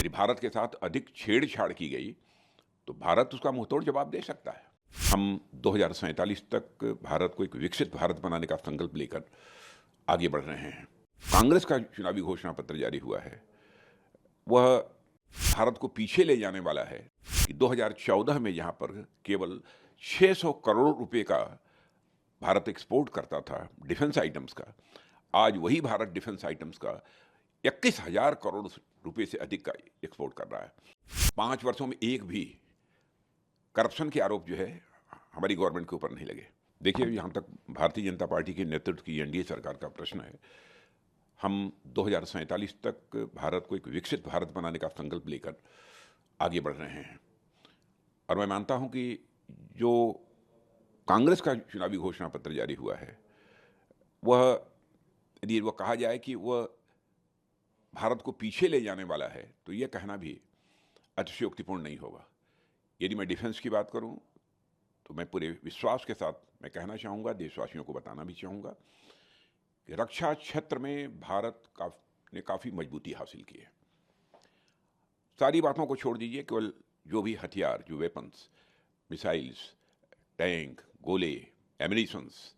यदि भारत के साथ अधिक छेड़छाड़ की गई तो भारत उसका मुंहतोड़ जवाब दे सकता है। हम 2047 तक भारत को एक विकसित भारत बनाने का संकल्प लेकर आगे बढ़ रहे हैं। कांग्रेस का चुनावी घोषणा पत्र जारी हुआ है, वह भारत को पीछे ले जाने वाला है कि 2014 में जहां पर केवल 600 करोड़ रुपए का भारत एक्सपोर्ट करता था डिफेंस आइटम्स का, आज वही भारत डिफेंस आइटम्स का 21,000 करोड़ रुपए से अधिक का एक्सपोर्ट कर रहा है। 5 वर्षों में एक भी करप्शन के आरोप जो है हमारी गवर्नमेंट के ऊपर नहीं लगे। देखिए, यहाँ तक भारतीय जनता पार्टी के नेतृत्व की एनडीए सरकार का प्रश्न है, हम 2047 तक भारत को एक विकसित भारत बनाने का संकल्प लेकर आगे बढ़ रहे हैं। और मैं मानता हूं कि जो कांग्रेस का चुनावी घोषणा पत्र जारी हुआ है, वह यदि वह कहा जाए कि वह भारत को पीछे ले जाने वाला है, तो यह कहना भी अतिशयोक्तिपूर्ण नहीं होगा। यदि मैं डिफेंस की बात करूं, तो मैं पूरे विश्वास के साथ मैं कहना चाहूँगा, देशवासियों को बताना भी चाहूँगा कि रक्षा क्षेत्र में भारत ने काफ़ी मजबूती हासिल की है। सारी बातों को छोड़ दीजिए, केवल जो भी हथियार, जो वेपन्स, मिसाइल्स, टैंक, गोले, एमिनिशंस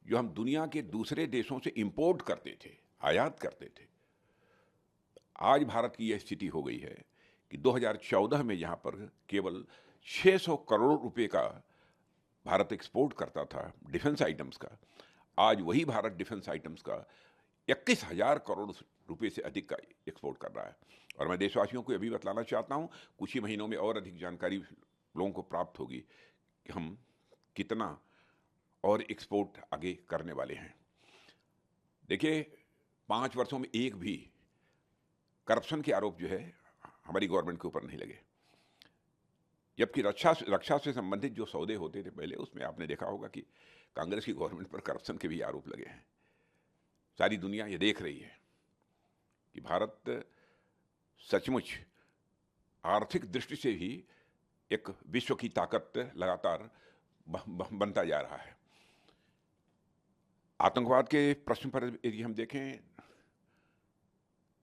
जो हम दुनिया के दूसरे देशों से इंपोर्ट करते थे, आयात करते थे, आज भारत की यह स्थिति हो गई है कि 2014 में जहाँ पर केवल 600 करोड़ रुपए का भारत एक्सपोर्ट करता था डिफेंस आइटम्स का, आज वही भारत डिफेंस आइटम्स का 21,000 करोड़ रुपए से अधिक का एक्सपोर्ट कर रहा है। और मैं देशवासियों को यह भी बतलाना चाहता हूं, कुछ ही महीनों में और अधिक जानकारी लोगों को प्राप्त होगी कि हम कितना और एक्सपोर्ट आगे करने वाले हैं। देखिए, 5 वर्षों में एक भी करप्शन के आरोप जो है हमारी गवर्नमेंट के ऊपर नहीं लगे। जबकि रक्षा से संबंधित जो सौदे होते थे पहले, उसमें आपने देखा होगा कि कांग्रेस की गवर्नमेंट पर करप्शन के भी आरोप लगे हैं। सारी दुनिया ये देख रही है कि भारत सचमुच आर्थिक दृष्टि से ही एक विश्व की ताकत लगातार बनता जा रहा है। आतंकवाद के प्रश्न पर यदि हम देखें,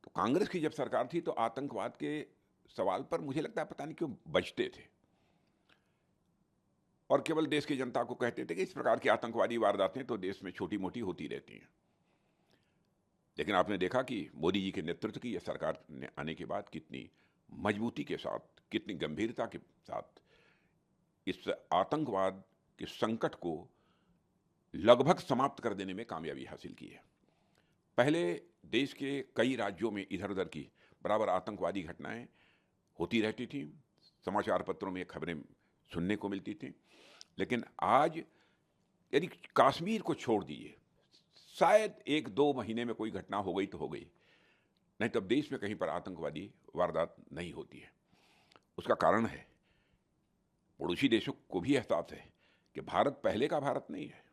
तो कांग्रेस की जब सरकार थी तो आतंकवाद के सवाल पर मुझे लगता है पता नहीं क्यों बचते थे, और केवल देश की जनता को कहते थे कि इस प्रकार की आतंकवादी वारदातें तो देश में छोटी मोटी होती रहती हैं। लेकिन आपने देखा कि मोदी जी के नेतृत्व की यह सरकार ने आने के बाद कितनी मजबूती के साथ, कितनी गंभीरता के साथ इस आतंकवाद के संकट को लगभग समाप्त कर देने में कामयाबी हासिल की है। पहले देश के कई राज्यों में इधर उधर की बराबर आतंकवादी घटनाएं होती रहती थी, समाचार पत्रों में खबरें सुनने को मिलती थी। लेकिन आज यदि कश्मीर को छोड़ दीजिए, शायद 1-2 महीने में कोई घटना हो गई तो हो गई, नहीं तो अब देश में कहीं पर आतंकवादी वारदात नहीं होती है। उसका कारण है, पड़ोसी देशों को भी एहसास है कि भारत पहले का भारत नहीं है।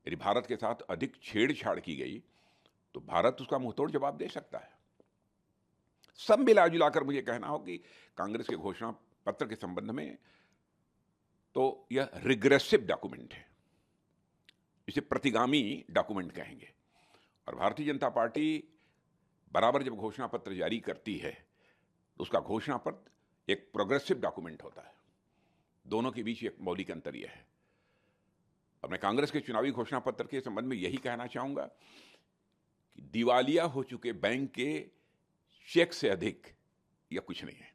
यदि भारत के साथ अधिक छेड़छाड़ की गई तो भारत उसका मुंहतोड़ जवाब दे सकता है। सब मिला जुलाकर मुझे कहना हो कि कांग्रेस के घोषणा पत्र के संबंध में तो यह रिग्रेसिव डॉक्यूमेंट है, इसे प्रतिगामी डॉक्यूमेंट कहेंगे। और भारतीय जनता पार्टी बराबर जब घोषणा पत्र जारी करती है तो उसका घोषणा पत्र एक प्रोग्रेसिव डॉक्यूमेंट होता है। दोनों के बीच एक मौलिक अंतर यह है। और मैं कांग्रेस के चुनावी घोषणा पत्र के संबंध में यही कहना चाहूंगा कि दिवालिया हो चुके बैंक के चेक से अधिक यह कुछ नहीं है।